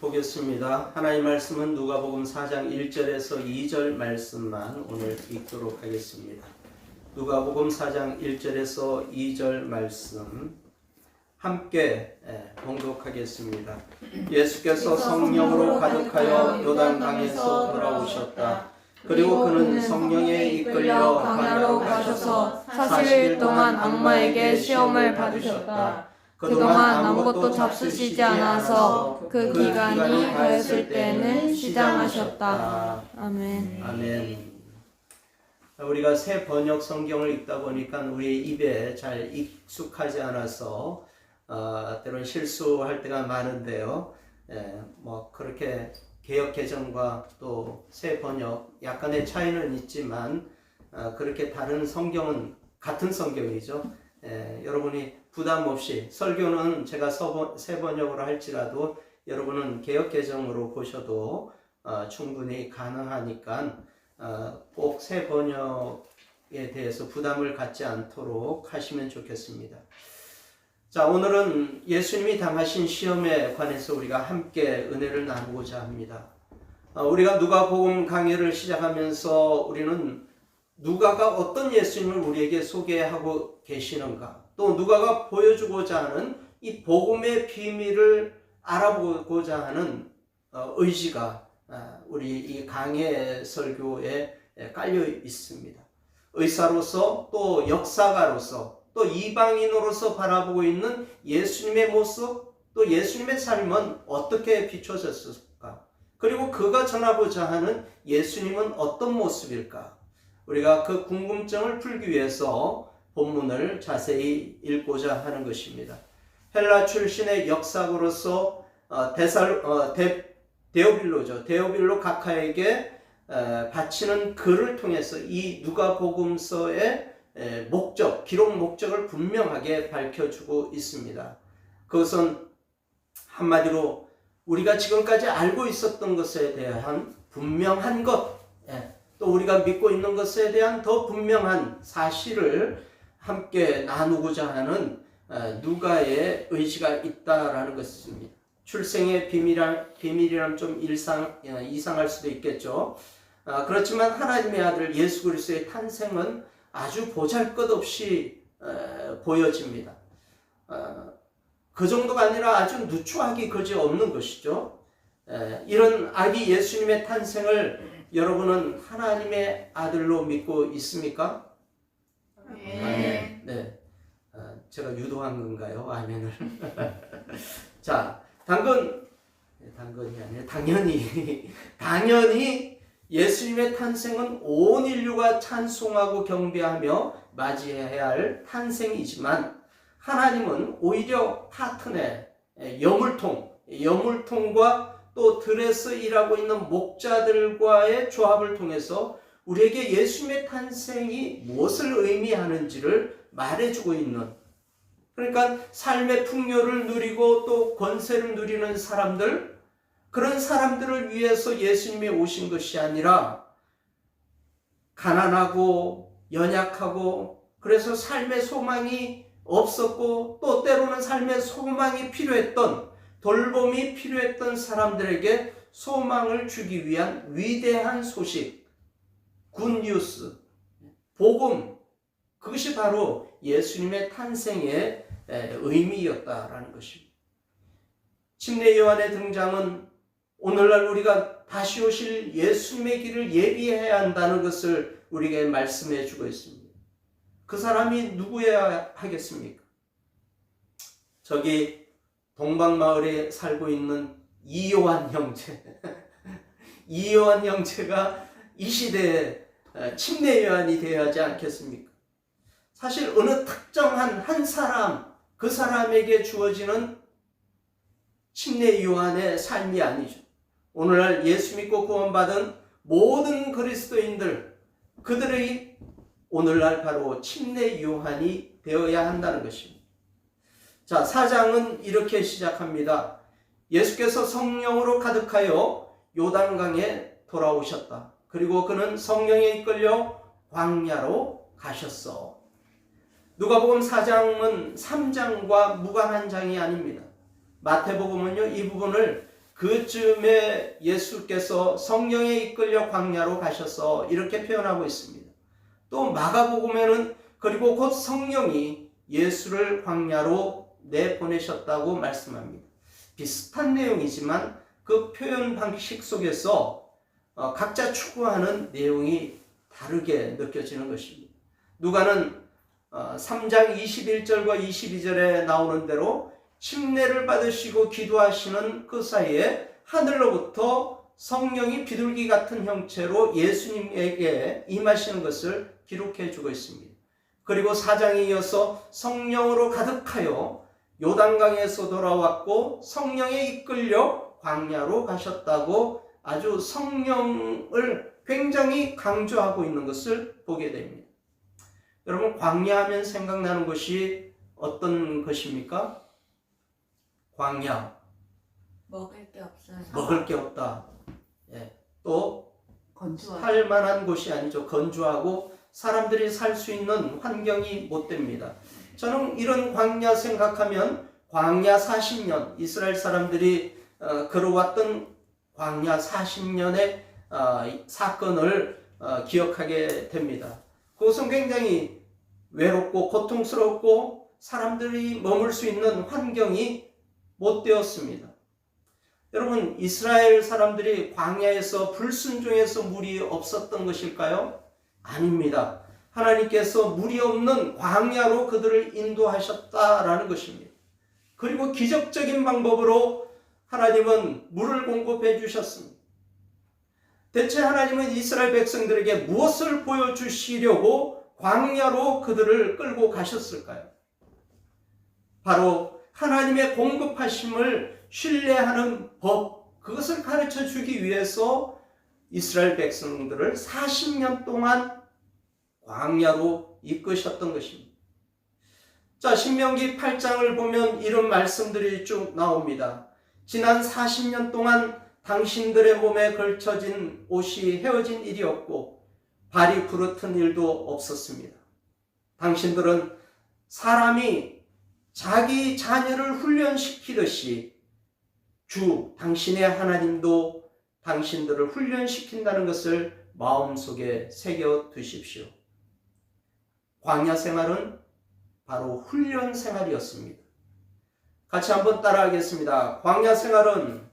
보겠습니다. 하나님 말씀은 누가복음 4장 1절에서 2절 말씀만 오늘 읽도록 하겠습니다. 누가복음 4장 1절에서 2절 말씀 함께 봉독하겠습니다. 예수께서 성령으로 가득하여 요단강에서 돌아오셨다. 그리고 그는 성령에 이끌려 광야로 가셔서 40일 동안 악마에게 시험을 받으셨다. 그동안 아무것도 잡수시지 않아서 그 기간이 하였을 때에는 시장하셨다. 아멘. 아멘. 우리가 새 번역 성경을 읽다 보니까 우리 입에 잘 익숙하지 않아서 때로는 실수할 때가 많은데요. 그렇게 개역 개정과 또 새 번역 약간의 차이는 있지만 그렇게 다른 성경은 같은 성경이죠. 여러분이 부담 없이 설교는 제가 새 번역으로 할지라도 여러분은 개역 개정으로 보셔도 충분히 가능하니까 꼭 새 번역에 대해서 부담을 갖지 않도록 하시면 좋겠습니다. 자, 오늘은 예수님이 당하신 시험에 관해서 우리가 함께 은혜를 나누고자 합니다. 우리가 누가복음 강의를 시작하면서 우리는 누가가 어떤 예수님을 우리에게 소개하고 계시는가, 또 누가가 보여주고자 하는 이 복음의 비밀을 알아보고자 하는 의지가 우리 이 강해 설교에 깔려 있습니다. 의사로서 또 역사가로서 또 이방인으로서 바라보고 있는 예수님의 모습, 또 예수님의 삶은 어떻게 비춰졌을까? 그리고 그가 전하고자 하는 예수님은 어떤 모습일까? 우리가 그 궁금증을 풀기 위해서 본문을 자세히 읽고자 하는 것입니다. 헬라 출신의 역사가로서 데오빌로 각하에게 바치는 글을 통해서 이 누가복음서의 목적, 기록 목적을 분명하게 밝혀주고 있습니다. 그것은 한마디로 우리가 지금까지 알고 있었던 것에 대한 분명한 것, 또 우리가 믿고 있는 것에 대한 더 분명한 사실을 함께 나누고자 하는 누가의 의지가 있다라는 것입니다. 출생의 비밀이라면 좀 이상할 수도 있겠죠. 그렇지만 하나님의 아들 예수 그리스도의 탄생은 아주 보잘것없이 보여집니다. 그 정도가 아니라 아주 누추하기 그지없는 것이죠. 이런 아기 예수님의 탄생을 여러분은 하나님의 아들로 믿고 있습니까? 네. 네. 제가 유도한 건가요? 아멘을. 자, 당연히 아니라 당연히 예수님의 탄생은 온 인류가 찬송하고 경배하며 맞이해야 할 탄생이지만 하나님은 오히려 파트너, 여물통과 또 들에서 일하고 있는 목자들과의 조합을 통해서 우리에게 예수님의 탄생이 무엇을 의미하는지를 말해주고 있는, 그러니까 삶의 풍요를 누리고 또 권세를 누리는 사람들, 그런 사람들을 위해서 예수님이 오신 것이 아니라 가난하고 연약하고 그래서 삶의 소망이 없었고 또 때로는 삶의 소망이 필요했던, 돌봄이 필요했던 사람들에게 소망을 주기 위한 위대한 소식, 굿뉴스, 복음, 그것이 바로 예수님의 탄생의 의미였다라는 것입니다. 침례 요한의 등장은 오늘날 우리가 다시 오실 예수님의 길을 예비해야 한다는 것을 우리에게 말씀해 주고 있습니다. 그 사람이 누구여야 하겠습니까? 저기 동방마을에 살고 있는 이요한 형제 이요한 형제가 이 시대에 침례 요한이 되어야 하지 않겠습니까? 사실 어느 특정한 한 사람, 그 사람에게 주어지는 침례 요한의 삶이 아니죠. 오늘날 예수 믿고 구원받은 모든 그리스도인들, 그들의 오늘날 바로 침례 요한이 되어야 한다는 것입니다. 자, 4장은 이렇게 시작합니다. 예수께서 성령으로 가득하여 요단강에 돌아오셨다. 그리고 그는 성령에 이끌려 광야로 가셨어. 누가복음 4장은 3장과 무관한 장이 아닙니다. 마태복음은요, 이 부분을 그쯤에 예수께서 성령에 이끌려 광야로 가셔서 이렇게 표현하고 있습니다. 또 마가복음에는 그리고 곧 성령이 예수를 광야로 내보내셨다고 말씀합니다. 비슷한 내용이지만 그 표현 방식 속에서 각자 추구하는 내용이 다르게 느껴지는 것입니다. 누가는 3장 21절과 22절에 나오는 대로 침례를 받으시고 기도하시는 그 사이에 하늘로부터 성령이 비둘기 같은 형체로 예수님에게 임하시는 것을 기록해 주고 있습니다. 그리고 4장에 이어서 성령으로 가득하여 요단강에서 돌아왔고 성령에 이끌려 광야로 가셨다고 아주 성령을 굉장히 강조하고 있는 것을 보게 됩니다. 여러분, 광야하면 생각나는 것이 어떤 것입니까? 광야. 먹을 게 없어요. 먹을 게 없다. 또 건조한. 살 만한 곳이 아니죠. 건조하고 사람들이 살 수 있는 환경이 못 됩니다. 저는 이런 광야 생각하면 광야 40년, 이스라엘 사람들이 걸어왔던 광야 40년의 사건을 기억하게 됩니다. 그것은 굉장히 외롭고 고통스럽고 사람들이 머물 수 있는 환경이 못 되었습니다. 여러분, 이스라엘 사람들이 광야에서 불순종해서 물이 없었던 것일까요? 아닙니다. 하나님께서 물이 없는 광야로 그들을 인도하셨다라는 것입니다. 그리고 기적적인 방법으로 하나님은 물을 공급해 주셨습니다. 대체 하나님은 이스라엘 백성들에게 무엇을 보여주시려고 광야로 그들을 끌고 가셨을까요? 바로 하나님의 공급하심을 신뢰하는 법, 그것을 가르쳐 주기 위해서 이스라엘 백성들을 40년 동안 광야로 이끄셨던 것입니다. 자, 신명기 8장을 보면 이런 말씀들이 쭉 나옵니다. 지난 40년 동안 당신들의 몸에 걸쳐진 옷이 헤어진 일이 없고 발이 부르튼 일도 없었습니다. 당신들은 사람이 자기 자녀를 훈련시키듯이 주 당신의 하나님도 당신들을 훈련시킨다는 것을 마음속에 새겨 두십시오. 광야 생활은 바로 훈련 생활이었습니다. 같이 한번 따라하겠습니다. 광야 생활은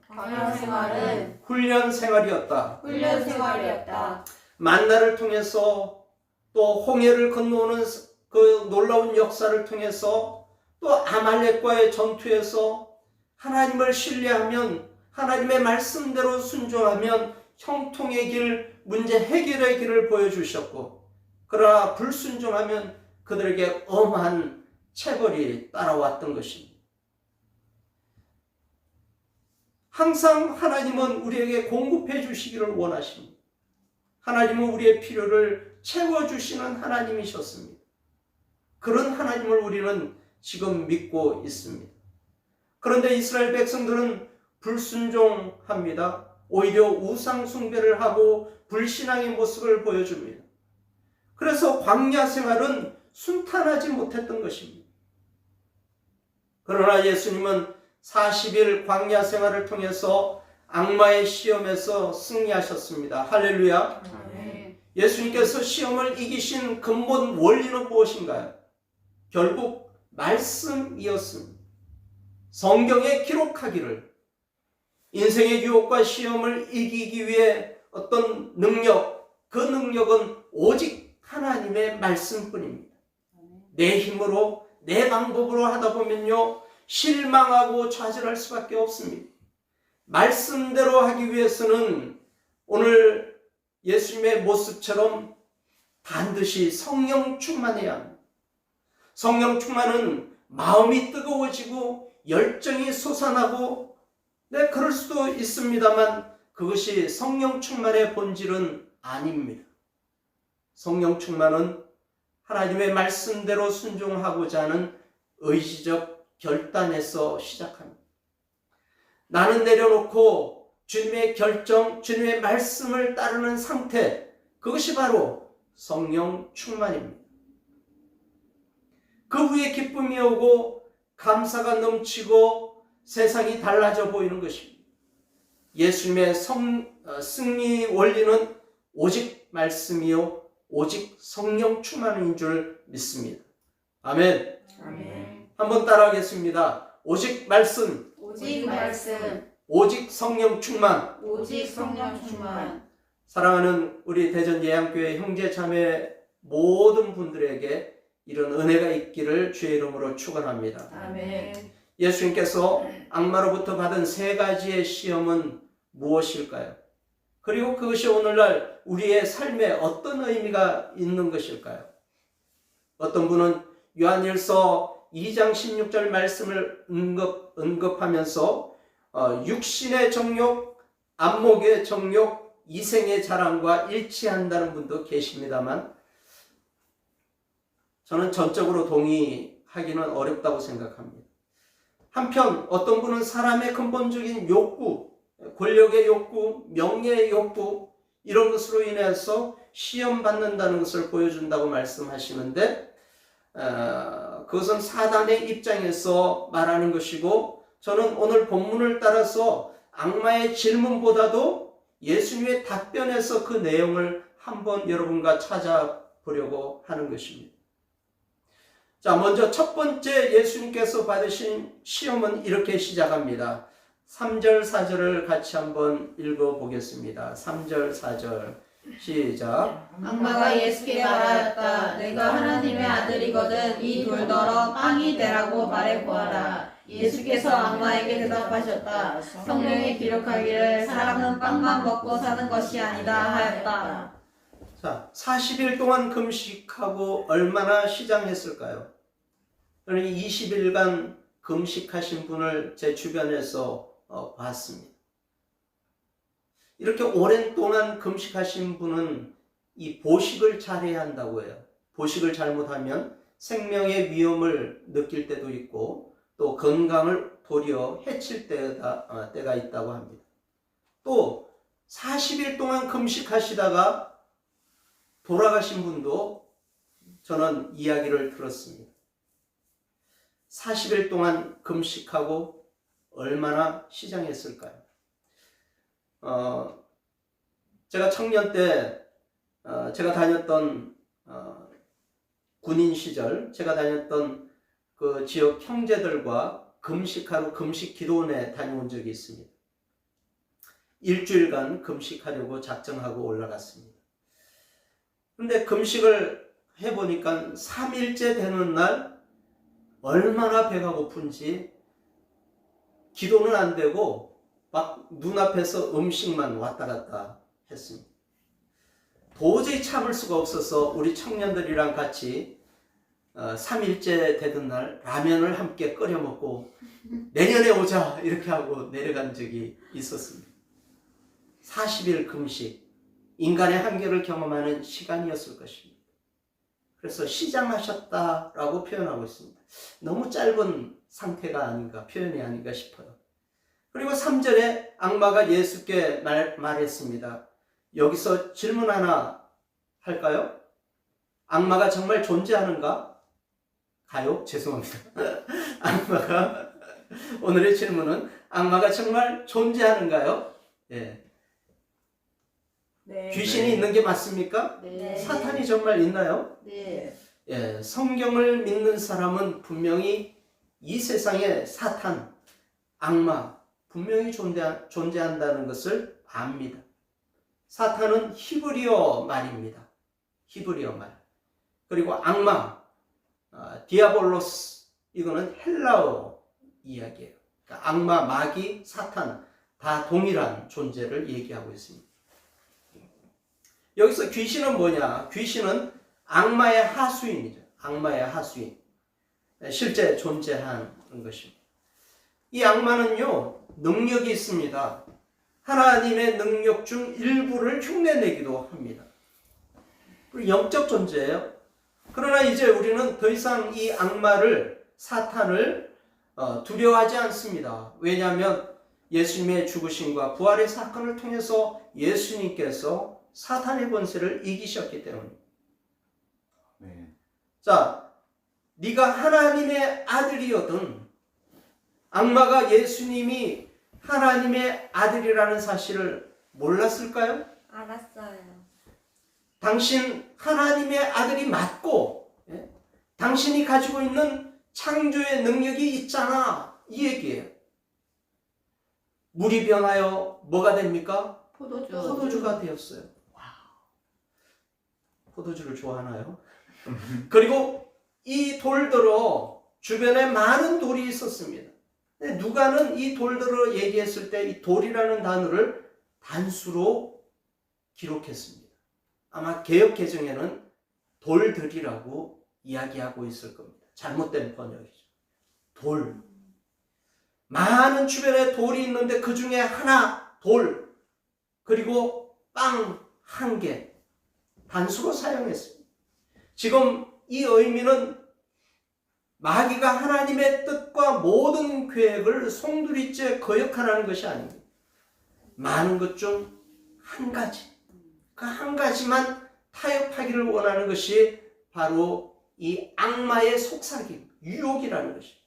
훈련 생활이었다. 훈련 생활이었다. 만나를 통해서 또 홍해를 건너오는 그 놀라운 역사를 통해서 또 아말렉과의 전투에서 하나님을 신뢰하면 하나님의 말씀대로 순종하면 형통의 길, 문제 해결의 길을 보여주셨고, 그러나 불순종하면 그들에게 엄한 체벌이 따라왔던 것입니다. 항상 하나님은 우리에게 공급해 주시기를 원하십니다. 하나님은 우리의 필요를 채워주시는 하나님이셨습니다. 그런 하나님을 우리는 지금 믿고 있습니다. 그런데 이스라엘 백성들은 불순종합니다. 오히려 우상 숭배를 하고 불신앙의 모습을 보여줍니다. 그래서 광야 생활은 순탄하지 못했던 것입니다. 그러나 예수님은 40일 광야 생활을 통해서 악마의 시험에서 승리하셨습니다. 할렐루야. 예수님께서 시험을 이기신 근본 원리는 무엇인가요? 결국 말씀이었습니다. 성경에 기록하기를 인생의 유혹과 시험을 이기기 위해 어떤 능력, 그 능력은 오직 하나님의 말씀뿐입니다. 내 힘으로, 내 방법으로 하다 보면요, 실망하고 좌절할 수밖에 없습니다. 말씀대로 하기 위해서는 오늘 예수님의 모습처럼 반드시 성령 충만해야 합니다. 성령 충만은 마음이 뜨거워지고 열정이 솟아나고, 네, 그럴 수도 있습니다만 그것이 성령 충만의 본질은 아닙니다. 성령 충만은 하나님의 말씀대로 순종하고자 하는 의지적 결단에서 시작합니다. 나는 내려놓고 주님의 결정, 주님의 말씀을 따르는 상태, 그것이 바로 성령 충만입니다. 그 후에 기쁨이 오고 감사가 넘치고 세상이 달라져 보이는 것입니다. 예수님의 승리 원리는 오직 말씀이요 오직 성령 충만인 줄 믿습니다. 아멘. 아멘. 한번 따라하겠습니다. 오직 말씀, 오직 말씀, 오직 성령 충만. 오직 성령 충만. 사랑하는 우리 대전 예양교회 형제 자매 모든 분들에게 이런 은혜가 있기를 주의 이름으로 축원합니다. 아멘. 예수님께서 악마로부터 받은 세 가지의 시험은 무엇일까요? 그리고 그것이 오늘날 우리의 삶에 어떤 의미가 있는 것일까요? 어떤 분은 요한일서 2장 16절 말씀을 언급하면서 육신의 정욕, 안목의 정욕, 이생의 자랑과 일치한다는 분도 계십니다만 저는 전적으로 동의하기는 어렵다고 생각합니다. 한편 어떤 분은 사람의 근본적인 욕구, 권력의 욕구, 명예의 욕구 이런 것으로 인해서 시험받는다는 것을 보여준다고 말씀하시는데 그것은 사단의 입장에서 말하는 것이고 저는 오늘 본문을 따라서 악마의 질문보다도 예수님의 답변에서 그 내용을 한번 여러분과 찾아보려고 하는 것입니다. 자, 먼저 첫 번째 예수님께서 받으신 시험은 이렇게 시작합니다. 3절, 4절을 같이 한번 읽어보겠습니다. 3절, 4절 시작. 악마가 예수께 말하였다. 내가 하나님의 아들이거든 이 돌더러 빵이 되라고 말해보아라. 예수께서 악마에게 대답하셨다. 성경에 기록하기를 사람은 빵만 먹고 사는 것이 아니다 하였다. 자, 40일 동안 금식하고 얼마나 시장했을까요? 저는 20일간 금식하신 분을 제 주변에서 봤습니다. 이렇게 오랜 동안 금식하신 분은 이 보식을 잘해야 한다고 해요. 보식을 잘못하면 생명의 위험을 느낄 때도 있고 또 건강을 도리어 해칠 때가 있다고 합니다. 또 40일 동안 금식하시다가 돌아가신 분도 저는 이야기를 들었습니다. 40일 동안 금식하고 얼마나 시장했을까요? 제가 청년 때 제가 다녔던 군인 시절 제가 다녔던 그 지역 형제들과 금식하러 금식 기도원에 다녀온 적이 있습니다. 일주일간 금식하려고 작정하고 올라갔습니다. 근데 금식을 해보니까 3일째 되는 날 얼마나 배가 고픈지 기도는 안 되고 막 눈앞에서 음식만 왔다 갔다 했습니다. 도저히 참을 수가 없어서 우리 청년들이랑 같이 3일째 되던 날 라면을 함께 끓여 먹고 내년에 오자 이렇게 하고 내려간 적이 있었습니다. 40일 금식, 인간의 한계를 경험하는 시간이었을 것입니다. 그래서 시장하셨다라고 표현하고 있습니다. 너무 짧은 상태가 아닌가, 표현이 아닌가 싶어요. 그리고 3절에 악마가 예수께 말했습니다. 여기서 질문 하나 할까요? 악마가 정말 존재하는가? 가요? 죄송합니다. 악마가 오늘의 질문은 악마가 정말 존재하는가요? 예. 네. 귀신이 있는 게 맞습니까? 네. 사탄이 정말 있나요? 네. 예, 성경을 믿는 사람은 분명히 이 세상에 사탄, 악마 분명히 존재한다는 것을 압니다. 사탄은 히브리어 말입니다. 히브리어 말. 그리고 악마, 디아볼로스, 이거는 헬라어 이야기예요. 그러니까 악마, 마귀, 사탄 다 동일한 존재를 얘기하고 있습니다. 여기서 귀신은 뭐냐? 귀신은 악마의 하수인이죠. 악마의 하수인. 실제 존재하는 것입니다. 이 악마는요, 능력이 있습니다. 하나님의 능력 중 일부를 흉내내기도 합니다. 그리고 영적 존재예요. 그러나 이제 우리는 더 이상 이 악마를, 사탄을 두려워하지 않습니다. 왜냐하면 예수님의 죽으심과 부활의 사건을 통해서 예수님께서 사탄의 권세를 이기셨기 때문입니다. 네. 자, 네가 하나님의 아들이거든. 악마가 예수님이 하나님의 아들이라는 사실을 몰랐을까요? 알았어요. 당신 하나님의 아들이 맞고, 예? 당신이 가지고 있는 창조의 능력이 있잖아, 이 얘기예요. 물이 변하여 뭐가 됩니까? 포도주가 되었어요. 포도주를 좋아하나요? 그리고 이 돌들어 주변에 많은 돌이 있었습니다. 누가는 이 돌들어 얘기했을 때 이 돌이라는 단어를 단수로 기록했습니다. 아마 개역 개정에는 돌들이라고 이야기하고 있을 겁니다. 잘못된 번역이죠. 돌. 많은 주변에 돌이 있는데 그 중에 하나 돌, 그리고 빵 한 개, 단수로 사용했습니다. 지금 이 의미는 마귀가 하나님의 뜻과 모든 계획을 송두리째 거역하라는 것이 아닙니다. 많은 것 중 한 가지, 그 한 가지만 타협하기를 원하는 것이 바로 이 악마의 속삭임, 유혹이라는 것입니다.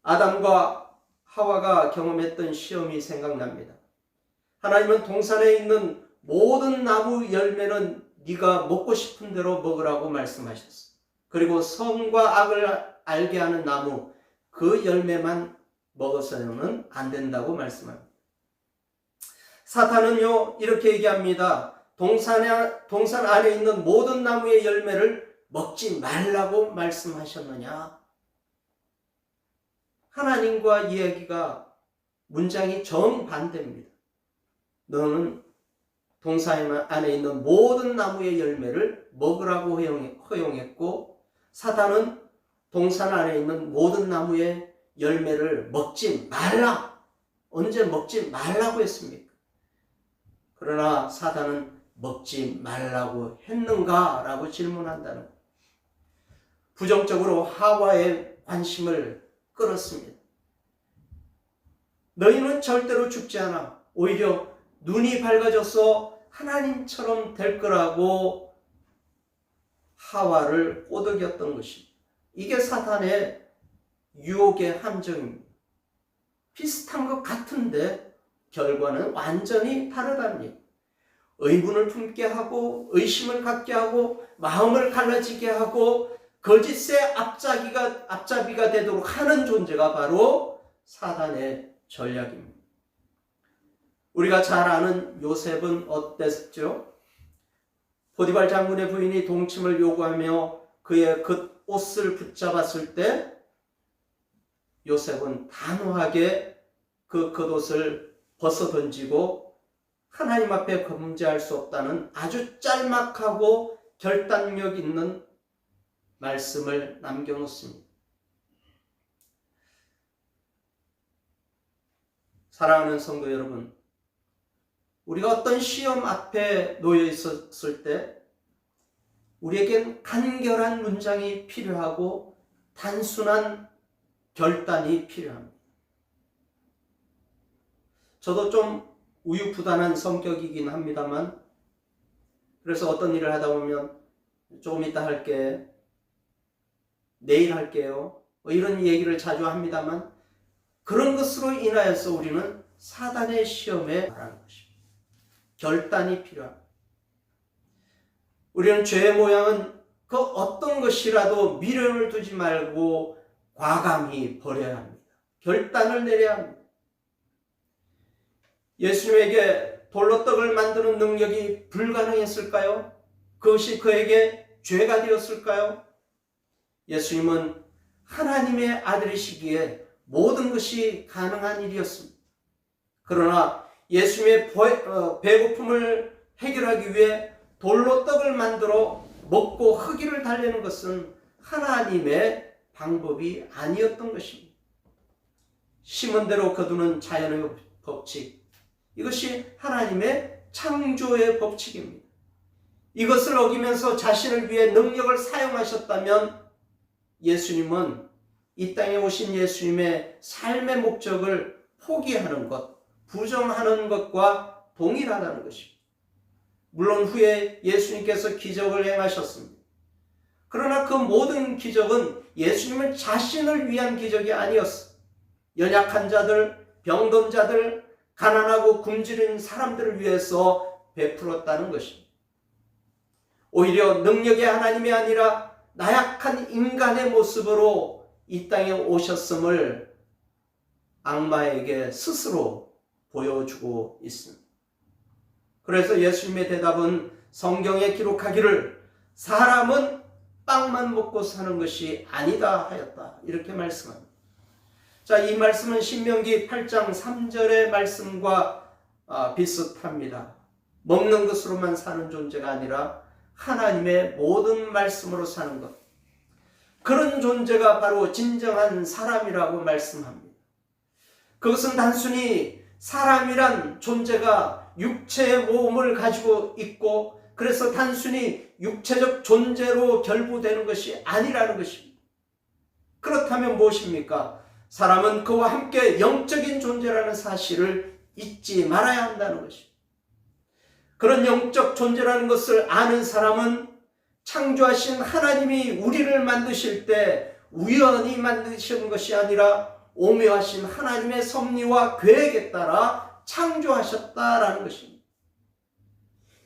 아담과 하와가 경험했던 시험이 생각납니다. 하나님은 동산에 있는 모든 나무 열매는 네가 먹고 싶은 대로 먹으라고 말씀하셨어. 그리고 선과 악을 알게 하는 나무 그 열매만 먹어서는 안 된다고 말씀합니다. 사탄은요 이렇게 얘기합니다. 동산 안에 있는 모든 나무의 열매를 먹지 말라고 말씀하셨느냐? 하나님과 이야기가 문장이 정반대입니다. 너는 동산 안에 있는 모든 나무의 열매를 먹으라고 허용했고, 사탄은 동산 안에 있는 모든 나무의 열매를 먹지 말라. 언제 먹지 말라고 했습니까? 그러나 사탄은 먹지 말라고 했는가? 라고 질문한다는 거예요. 부정적으로 하와의 관심을 끌었습니다. 너희는 절대로 죽지 않아. 오히려 눈이 밝아져서 하나님처럼 될 거라고 하와를 꼬드겼던 것입니다. 이게 사탄의 유혹의 함정입니다. 비슷한 것 같은데 결과는 완전히 다르다는 얘기. 의문을 품게 하고 의심을 갖게 하고 마음을 갈라지게 하고 거짓의 앞잡이가 되도록 하는 존재가 바로 사탄의 전략입니다. 우리가 잘 아는 요셉은 어땠죠? 보디발 장군의 부인이 동침을 요구하며 그의 그 옷을 붙잡았을 때 요셉은 단호하게 그 겉옷을 벗어 던지고 하나님 앞에 범죄할 수 없다는 아주 짤막하고 결단력 있는 말씀을 남겨놓습니다. 사랑하는 성도 여러분, 우리가 어떤 시험 앞에 놓여 있었을 때 우리에겐 간결한 문장이 필요하고 단순한 결단이 필요합니다. 저도 좀 우유부단한 성격이긴 합니다만, 그래서 어떤 일을 하다 보면 조금 이따 할게, 내일 할게요, 이런 얘기를 자주 합니다만, 그런 것으로 인하여서 우리는 사단의 시험에 말하는 것입니다. 결단이 필요합니다. 우리는 죄의 모양은 그 어떤 것이라도 미련을 두지 말고 과감히 버려야 합니다. 결단을 내려야 합니다. 예수님에게 돌로 떡을 만드는 능력이 불가능했을까요? 그것이 그에게 죄가 되었을까요? 예수님은 하나님의 아들이시기에 모든 것이 가능한 일이었습니다. 그러나 예수님의 배고픔을 해결하기 위해 돌로 떡을 만들어 먹고 흙위를 달래는 것은 하나님의 방법이 아니었던 것입니다. 심은 대로 거두는 자연의 법칙, 이것이 하나님의 창조의 법칙입니다. 이것을 어기면서 자신을 위해 능력을 사용하셨다면 예수님은 이 땅에 오신 예수님의 삶의 목적을 포기하는 것, 부정하는 것과 동일하다는 것입니다. 물론 후에 예수님께서 기적을 행하셨습니다. 그러나 그 모든 기적은 예수님은 자신을 위한 기적이 아니었습니다. 연약한 자들, 병든 자들, 가난하고 굶주린 사람들을 위해서 베풀었다는 것입니다. 오히려 능력의 하나님이 아니라 나약한 인간의 모습으로 이 땅에 오셨음을 악마에게 스스로 보여주고 있습니다. 그래서 예수님의 대답은 성경에 기록하기를 사람은 빵만 먹고 사는 것이 아니다 하였다. 이렇게 말씀합니다. 자, 이 말씀은 신명기 8장 3절의 말씀과 비슷합니다. 먹는 것으로만 사는 존재가 아니라 하나님의 모든 말씀으로 사는 것. 그런 존재가 바로 진정한 사람이라고 말씀합니다. 그것은 단순히 사람이란 존재가 육체의 몸을 가지고 있고 그래서 단순히 육체적 존재로 결부되는 것이 아니라는 것입니다. 그렇다면 무엇입니까? 사람은 그와 함께 영적인 존재라는 사실을 잊지 말아야 한다는 것입니다. 그런 영적 존재라는 것을 아는 사람은 창조하신 하나님이 우리를 만드실 때 우연히 만드신 것이 아니라 오묘하신 하나님의 섭리와 계획에 따라 창조하셨다라는 것입니다.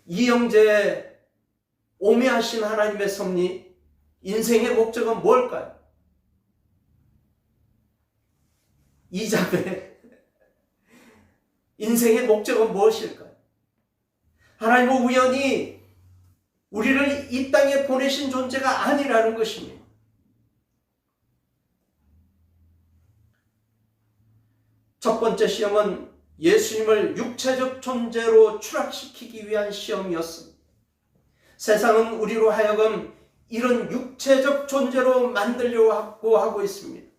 이 형제의 오묘하신 하나님의 섭리, 인생의 목적은 뭘까요? 이자벨, 인생의 목적은 무엇일까요? 하나님은 우연히 우리를 이 땅에 보내신 존재가 아니라는 것입니다. 첫 번째 시험은 예수님을 육체적 존재로 추락시키기 위한 시험이었습니다. 세상은 우리로 하여금 이런 육체적 존재로 만들려고 하고 있습니다.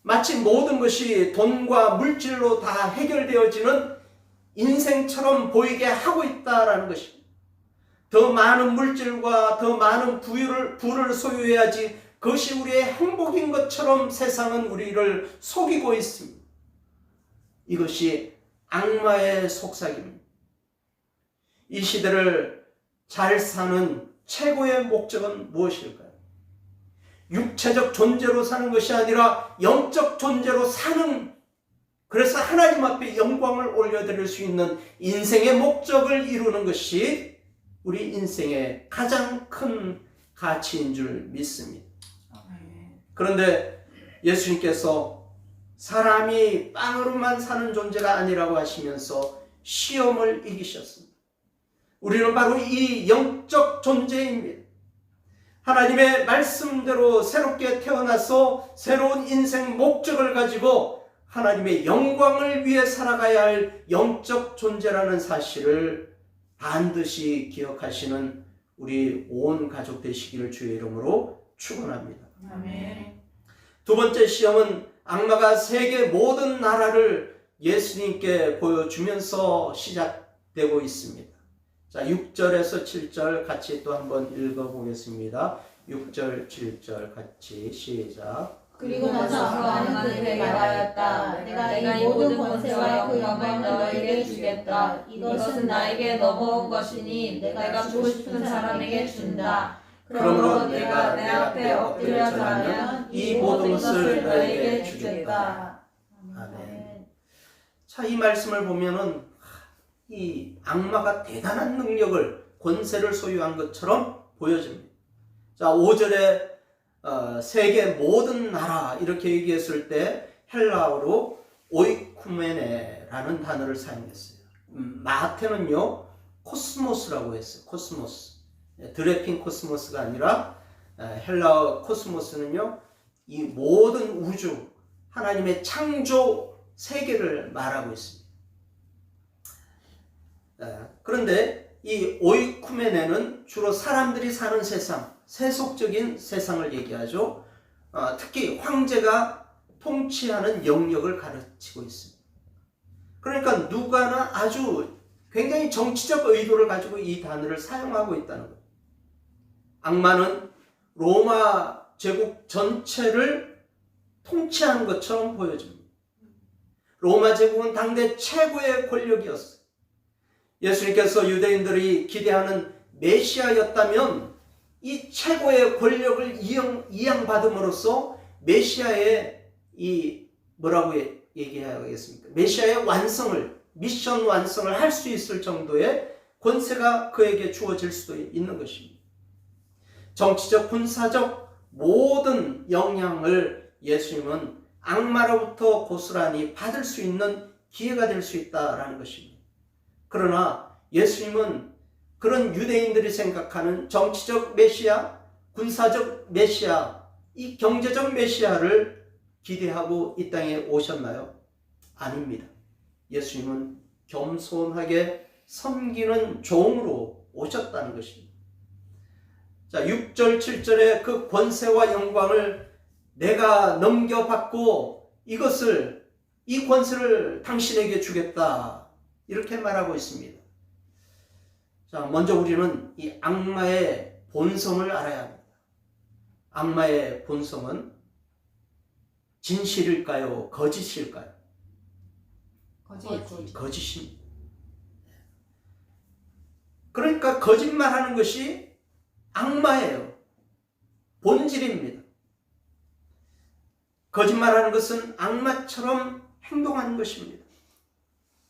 마치 모든 것이 돈과 물질로 다 해결되어지는 인생처럼 보이게 하고 있다라는 것입니다. 더 많은 물질과 더 많은 부를 소유해야지 그것이 우리의 행복인 것처럼 세상은 우리를 속이고 있습니다. 이것이 악마의 속삭임입니다. 이 시대를 잘 사는 최고의 목적은 무엇일까요? 육체적 존재로 사는 것이 아니라 영적 존재로 사는, 그래서 하나님 앞에 영광을 올려드릴 수 있는 인생의 목적을 이루는 것이 우리 인생의 가장 큰 가치인 줄 믿습니다. 그런데 예수님께서 사람이 빵으로만 사는 존재가 아니라고 하시면서 시험을 이기셨습니다. 우리는 바로 이 영적 존재입니다. 하나님의 말씀대로 새롭게 태어나서 새로운 인생 목적을 가지고 하나님의 영광을 위해 살아가야 할 영적 존재라는 사실을 반드시 기억하시는 우리 온 가족 되시기를 주의 이름으로 축원합니다. 아멘. 두 번째 시험은 악마가 세계 모든 나라를 예수님께 보여주면서 시작되고 있습니다. 자, 6절에서 7절 같이 또 한번 읽어보겠습니다. 6절, 7절 같이 시작. 그리고 나서 하나님께 말하였다. 내가 이 모든 권세와 영광을 너에게 주겠다. 이것은 나에게 넘어온 것이니 내가 주고 싶은 사람에게 준다. 그러므로 내가 내 앞에 엎드려 절하면 이 모든 것을 너에게 주겠다. 아멘. 자, 이 말씀을 보면은 이 악마가 대단한 능력을, 권세를 소유한 것처럼 보여집니다. 자, 5절에 세계 모든 나라 이렇게 얘기했을 때 헬라어로 오이쿠메네라는 단어를 사용했어요. 마태는요 코스모스라고 했어요. 코스모스. 드레핀 코스모스가 아니라 헬라어 코스모스는요 이 모든 우주, 하나님의 창조 세계를 말하고 있습니다. 그런데 이 오이쿠메네는 주로 사람들이 사는 세상, 세속적인 세상을 얘기하죠. 특히 황제가 통치하는 영역을 가르치고 있습니다. 그러니까 누가나 아주 굉장히 정치적 의도를 가지고 이 단어를 사용하고 있다는 거예요. 악마는 로마 제국 전체를 통치하는 것처럼 보여집니다. 로마 제국은 당대 최고의 권력이었어요. 예수님께서 유대인들이 기대하는 메시아였다면 이 최고의 권력을 이양받음으로써 메시아의 이 뭐라고 얘기하겠습니까? 메시아의 완성을, 미션 완성을 할 수 있을 정도의 권세가 그에게 주어질 수도 있는 것입니다. 정치적, 군사적 모든 영향을 예수님은 악마로부터 고스란히 받을 수 있는 기회가 될 수 있다라는 것입니다. 그러나 예수님은 그런 유대인들이 생각하는 정치적 메시아, 군사적 메시아, 이 경제적 메시아를 기대하고 이 땅에 오셨나요? 아닙니다. 예수님은 겸손하게 섬기는 종으로 오셨다는 것입니다. 자, 6절, 7절에 그 권세와 영광을 내가 넘겨받고 이 권세를 당신에게 주겠다. 이렇게 말하고 있습니다. 자, 먼저 우리는 이 악마의 본성을 알아야 합니다. 악마의 본성은 진실일까요? 거짓일까요? 거짓입니다. 그러니까 거짓말하는 것이 악마예요. 본질입니다. 거짓말하는 것은 악마처럼 행동하는 것입니다.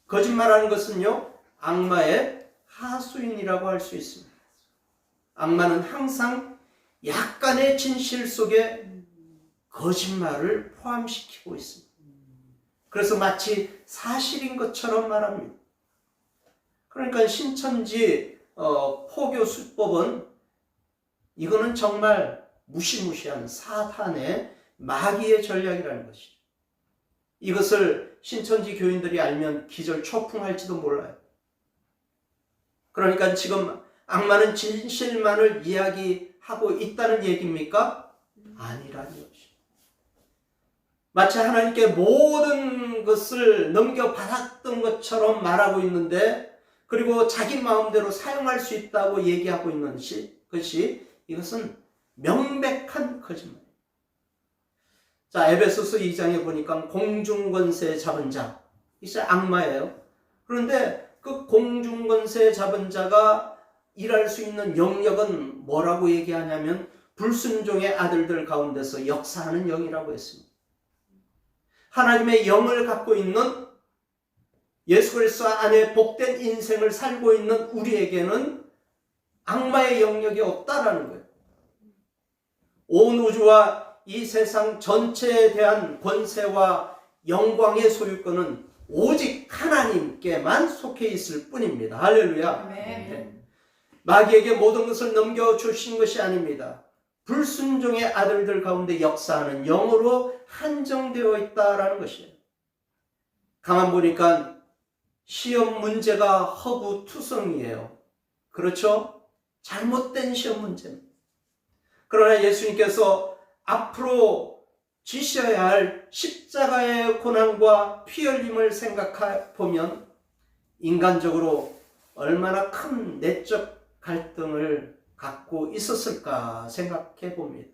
거짓말하는 것은요, 악마의 하수인이라고 할 수 있습니다. 악마는 항상 약간의 진실 속에 거짓말을 포함시키고 있습니다. 그래서 마치 사실인 것처럼 말합니다. 그러니까 신천지 포교 수법은 이거는 정말 무시무시한 사탄의 마귀의 전략이라는 것이죠. 이것을 신천지 교인들이 알면 기절 초풍할지도 몰라요. 그러니까 지금 악마는 진실만을 이야기하고 있다는 얘기입니까? 아니라는 것이죠. 마치 하나님께 모든 것을 넘겨받았던 것처럼 말하고 있는데, 그리고 자기 마음대로 사용할 수 있다고 얘기하고 있는 것이 이것은 명백한 거짓말입니다. 자, 에베소서 2장에 보니까 공중권세 잡은 자, 이게 악마예요. 그런데 그 공중권세 잡은 자가 일할 수 있는 영역은 뭐라고 얘기하냐면 불순종의 아들들 가운데서 역사하는 영이라고 했습니다. 하나님의 영을 갖고 있는 예수 그리스도 안에 복된 인생을 살고 있는 우리에게는 악마의 영역이 없다라는 거예요. 온 우주와 이 세상 전체에 대한 권세와 영광의 소유권은 오직 하나님께만 속해 있을 뿐입니다. 할렐루야. 네. 마귀에게 모든 것을 넘겨주신 것이 아닙니다. 불순종의 아들들 가운데 역사하는 영으로 한정되어 있다라는 것이에요. 가만 보니까 시험 문제가 허구투성이에요. 그렇죠? 잘못된 시험 문제입니다. 그러나 예수님께서 앞으로 지셔야 할 십자가의 고난과 피 흘림을 생각해 보면 인간적으로 얼마나 큰 내적 갈등을 갖고 있었을까 생각해 봅니다.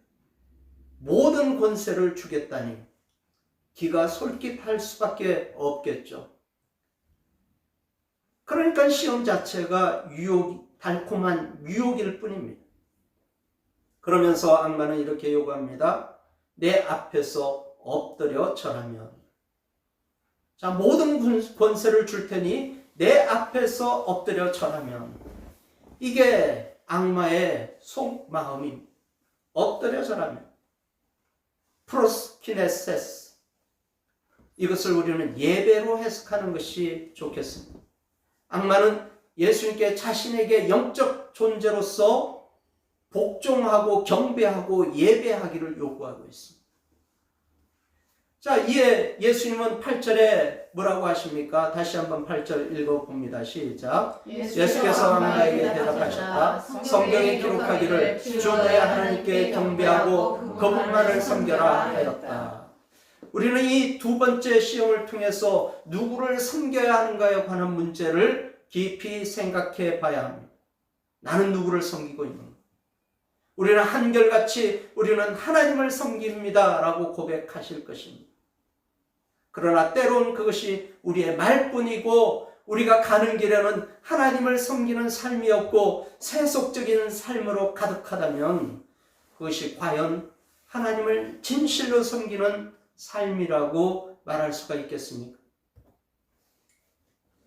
모든 권세를 주겠다니 기가 솔깃할 수밖에 없겠죠. 그러니까 시험 자체가 달콤한 유혹일 뿐입니다. 그러면서 악마는 이렇게 요구합니다. 내 앞에서 엎드려 절하면. 자, 모든 권세를 줄 테니 내 앞에서 엎드려 절하면. 이게 악마의 속마음입니다. 엎드려 절하면. 프로스키네세스. 이것을 우리는 예배로 해석하는 것이 좋겠습니다. 악마는 예수님께 자신에게 영적 존재로서 복종하고 경배하고 예배하기를 요구하고 있습니다. 자, 이에 예수님은 8절에 뭐라고 하십니까? 다시 한번 8절 읽어봅니다. 시작. 예수께서 악마에게 대답하셨다. 성경에 기록하기를 주 너의 하나님께 경배하고 그분만을 섬겨라 하였다. 우리는 이 두 번째 시험을 통해서 누구를 섬겨야 하는가에 관한 문제를 깊이 생각해 봐야 합니다. 나는 누구를 섬기고 있는가? 우리는 한결같이 우리는 하나님을 섬깁니다 라고 고백하실 것입니다. 그러나 때론 그것이 우리의 말뿐이고 우리가 가는 길에는 하나님을 섬기는 삶이 없고 세속적인 삶으로 가득하다면 그것이 과연 하나님을 진실로 섬기는 삶이라고 말할 수가 있겠습니까?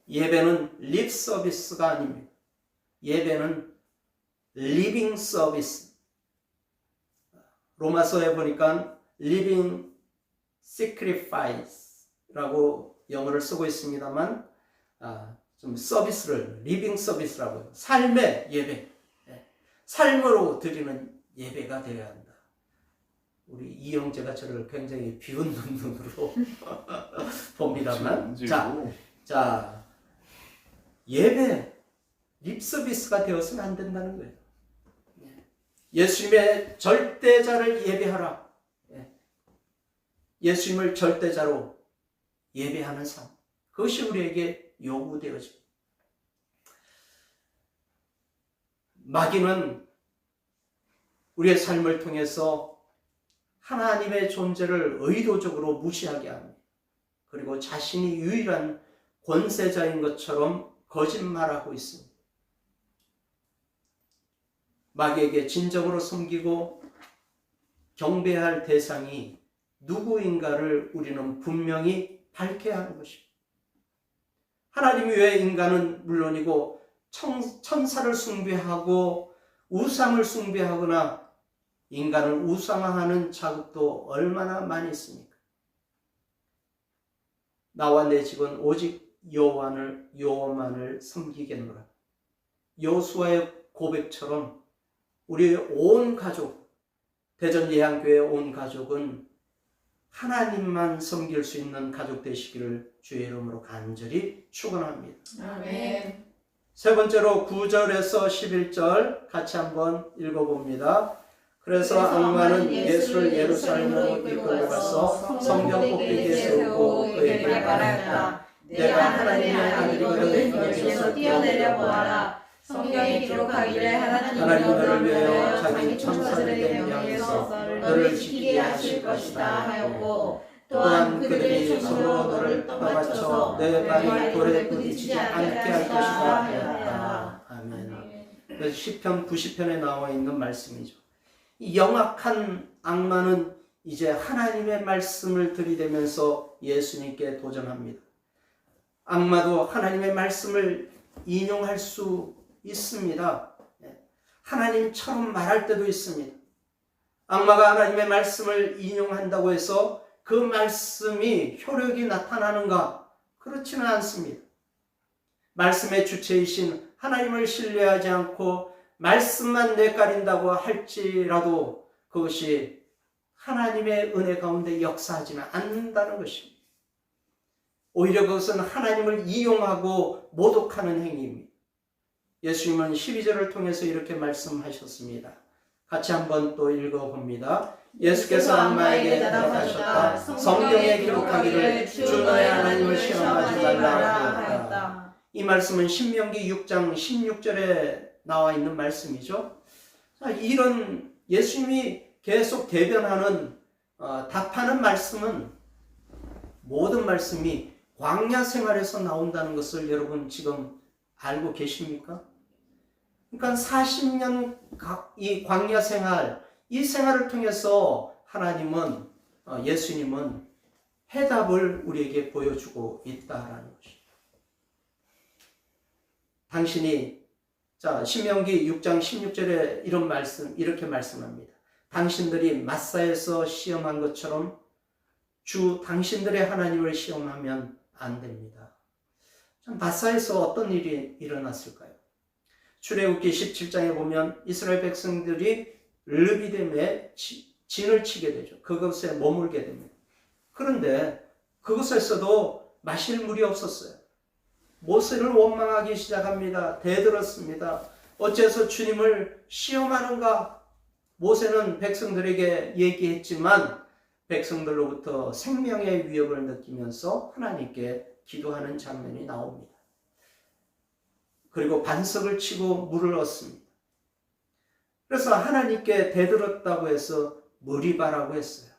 예배는 립 서비스가 아닙니다. 예배는 리빙 서비스. 로마서에 보니까 living sacrifice라고 영어를 쓰고 있습니다만 좀 서비스를 리빙 서비스라고 해요. 삶의 예배, 삶으로 드리는 예배가 되어야 한다. 우리 이영재가 저를 굉장히 비웃는 눈으로 봅니다만, 자 예배 립 서비스가 되어서는 안 된다는 거예요. 예수님의 절대자를 예배하라. 예수님을 절대자로 예배하는 삶. 그것이 우리에게 요구되어집니다. 마귀는 우리의 삶을 통해서 하나님의 존재를 의도적으로 무시하게 합니다. 그리고 자신이 유일한 권세자인 것처럼 거짓말하고 있습니다. 마귀에게 진정으로 섬기고 경배할 대상이 누구인가를 우리는 분명히 밝혀야 하는 것입니다. 하나님 외에 인간은 물론이고 천사를 숭배하고 우상을 숭배하거나 인간을 우상화하는 자국도 얼마나 많이 있습니까? 나와 내 집은 오직 여호와만을 섬기겠노라. 여호수아의 고백처럼 우리의 온 가족, 대전예양교회의 온 가족은 하나님만 섬길 수 있는 가족 되시기를 주의 이름으로 간절히 축원합니다. 아멘. 세 번째로 9절에서 11절 같이 한번 읽어봅니다. 그래서 악마는 예수를 예루살렘으로 이끌고 가서 성경 꼭대기에 세우고 그에게 말하였다. 내가 하나님의 아들이거든 여기에서 뛰어내려 보아라. 성경에 기록하기를 하나님이 너를 위하여 자기 천사들에게 명령해서 너를 지키게 하실 것이다 하였고, 또한 그들이 손으로 너를 떠받쳐서 내 발이 돌에 부딪히지 않게 할 것이다 하였다. 아멘. 그래서 시편 90편에 나와 있는 말씀이죠. 이 영악한 악마는 이제 하나님의 말씀을 들이대면서 예수님께 도전합니다. 악마도 하나님의 말씀을 인용할 수 있습니다. 하나님처럼 말할 때도 있습니다. 악마가 하나님의 말씀을 인용한다고 해서 그 말씀이 효력이 나타나는가? 그렇지는 않습니다. 말씀의 주체이신 하나님을 신뢰하지 않고 말씀만 내가린다고 할지라도 그것이 하나님의 은혜 가운데 역사하지는 않는다는 것입니다. 오히려 그것은 하나님을 이용하고 모독하는 행위입니다. 예수님은 12절을 통해서 이렇게 말씀하셨습니다. 같이 한번 또 읽어봅니다. 예수께서 악마에게 대답하셨다. 성경에 기록하기를 주 너의 하나님을 시험하지 말라 하였다. 이 말씀은 신명기 6장 16절에 나와 있는 말씀이죠. 이런 예수님이 계속 대변하는 답하는 말씀은 모든 말씀이 광야 생활에서 나온다는 것을 여러분 지금 알고 계십니까? 그러니까 40년 이 광야 생활, 이 생활을 통해서 하나님은 예수님은 해답을 우리에게 보여주고 있다라는 것입니다. 당신이 신명기 6장 16절에 이렇게 말씀합니다. 당신들이 마사에서 시험한 것처럼 주 당신들의 하나님을 시험하면 안 됩니다. 마사에서 어떤 일이 일어났을까요? 출애굽기 17장에 보면 이스라엘 백성들이 르비딤에 진을 치게 되죠. 그것에 머물게 됩니다. 그런데 그곳에서도 마실 물이 없었어요. 모세를 원망하기 시작합니다. 대들었습니다. 어째서 주님을 시험하는가? 모세는 백성들에게 얘기했지만 백성들로부터 생명의 위협을 느끼면서 하나님께 기도하는 장면이 나옵니다. 그리고 반석을 치고 물을 얻습니다. 그래서 하나님께 대들었다고 해서 머리바라고 했어요.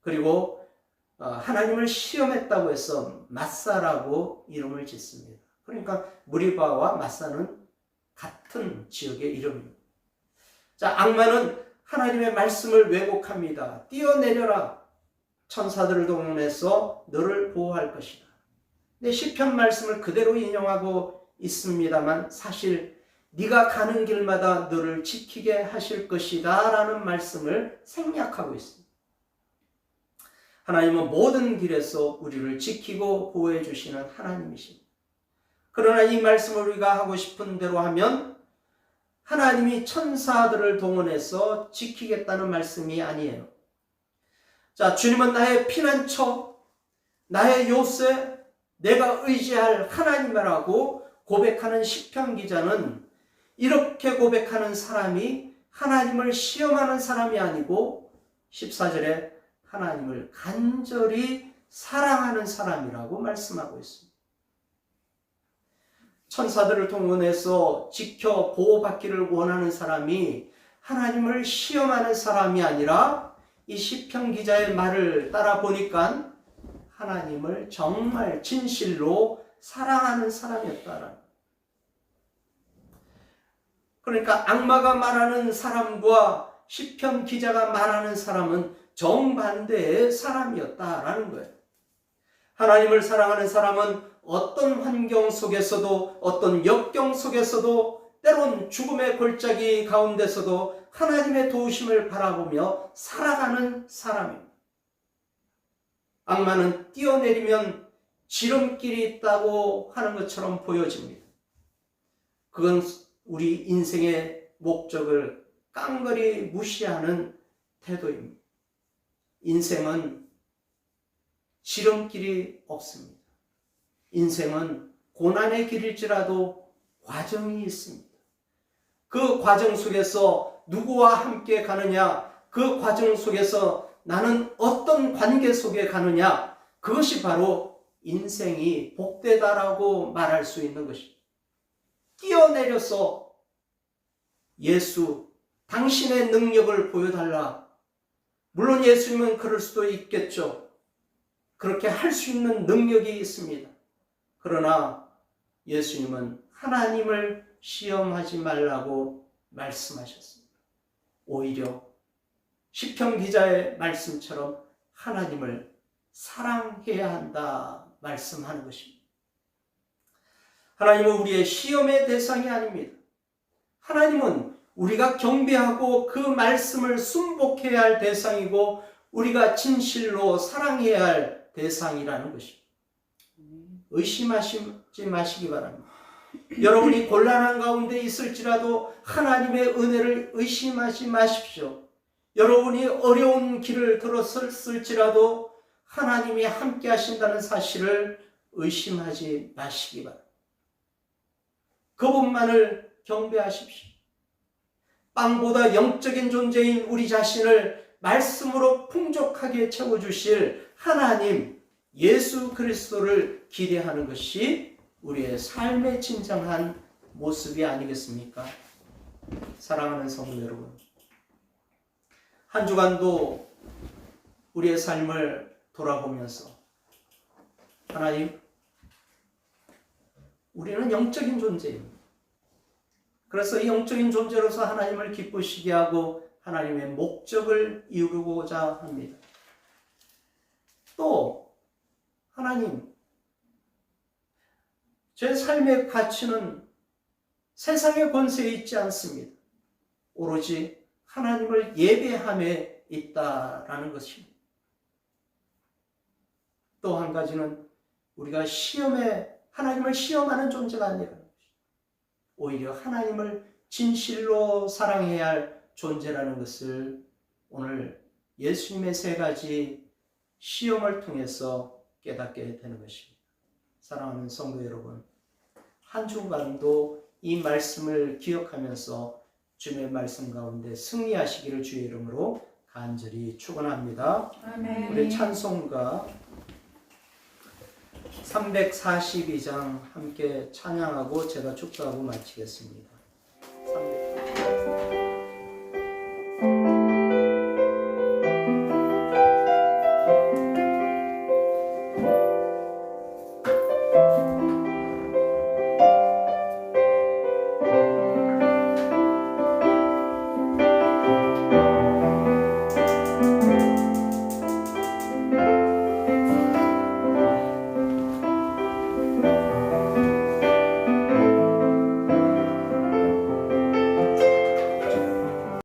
그리고 하나님을 시험했다고 해서 마사라고 이름을 짓습니다. 그러니까 무리바와 마사는 같은 지역의 이름입니다. 악마는 하나님의 말씀을 왜곡합니다. 뛰어내려라. 천사들을 동원해서 너를 보호할 것이다. 근데 시편 말씀을 그대로 인용하고 있습니다만 사실 네가 가는 길마다 너를 지키게 하실 것이다 라는 말씀을 생략하고 있습니다. 하나님은 모든 길에서 우리를 지키고 보호해 주시는 하나님이십니다. 그러나 이 말씀을 우리가 하고 싶은 대로 하면 하나님이 천사들을 동원해서 지키겠다는 말씀이 아니에요. 자, 주님은 나의 피난처, 나의 요새, 내가 의지할 하나님이라고 고백하는 시편 기자는 이렇게 고백하는 사람이 하나님을 시험하는 사람이 아니고 14절에 하나님을 간절히 사랑하는 사람이라고 말씀하고 있습니다. 천사들을 동원해서 지켜 보호받기를 원하는 사람이 하나님을 시험하는 사람이 아니라 이 시편 기자의 말을 따라 보니까 하나님을 정말 진실로 사랑하는 사람이었다라는. 그러니까 악마가 말하는 사람과 시편 기자가 말하는 사람은 정반대의 사람이었다라는 거예요. 하나님을 사랑하는 사람은 어떤 환경 속에서도 어떤 역경 속에서도 때론 죽음의 골짜기 가운데서도 하나님의 도우심을 바라보며 살아가는 사람입니다. 악마는 뛰어내리면 지름길이 있다고 하는 것처럼 보여집니다. 그건 우리 인생의 목적을 깡그리 무시하는 태도입니다. 인생은 지름길이 없습니다. 인생은 고난의 길일지라도 과정이 있습니다. 그 과정 속에서 누구와 함께 가느냐, 그 과정 속에서 나는 어떤 관계 속에 가느냐, 그것이 바로 인생이 복되다라고 말할 수 있는 것입니다. 뛰어내려서 예수, 당신의 능력을 보여달라. 물론 예수님은 그럴 수도 있겠죠. 그렇게 할 수 있는 능력이 있습니다. 그러나 예수님은 하나님을 시험하지 말라고 말씀하셨습니다. 오히려 시편 기자의 말씀처럼 하나님을 사랑해야 한다 말씀하는 것입니다. 하나님은 우리의 시험의 대상이 아닙니다. 하나님은 우리가 경배하고 그 말씀을 순복해야 할 대상이고 우리가 진실로 사랑해야 할 대상이라는 것입니다. 의심하지 마시기 바랍니다. 여러분이 곤란한 가운데 있을지라도 하나님의 은혜를 의심하지 마십시오. 여러분이 어려운 길을 들었을지라도 하나님이 함께 하신다는 사실을 의심하지 마시기 바랍니다. 그분만을 경배하십시오. 빵보다 영적인 존재인 우리 자신을 말씀으로 풍족하게 채워주실 하나님 예수 그리스도를 기대하는 것이 우리의 삶의 진정한 모습이 아니겠습니까? 사랑하는 성도 여러분, 한 주간도 우리의 삶을 돌아보면서 하나님, 우리는 영적인 존재입니다. 그래서 이 영적인 존재로서 하나님을 기쁘시게 하고 하나님의 목적을 이루고자 합니다. 또 하나님, 제 삶의 가치는 세상의 권세에 있지 않습니다. 오로지 하나님을 예배함에 있다라는 것입니다. 또 한 가지는 우리가 하나님을 시험하는 존재가 아니라 오히려 하나님을 진실로 사랑해야 할 존재라는 것을 오늘 예수님의 세 가지 시험을 통해서 깨닫게 되는 것입니다. 사랑하는 성도 여러분, 한 주간도 이 말씀을 기억하면서 주님의 말씀 가운데 승리하시기를 주의 이름으로 간절히 축원합니다. 아멘. 우리 찬송가 342장 함께 찬양하고 제가 축도하고 마치겠습니다.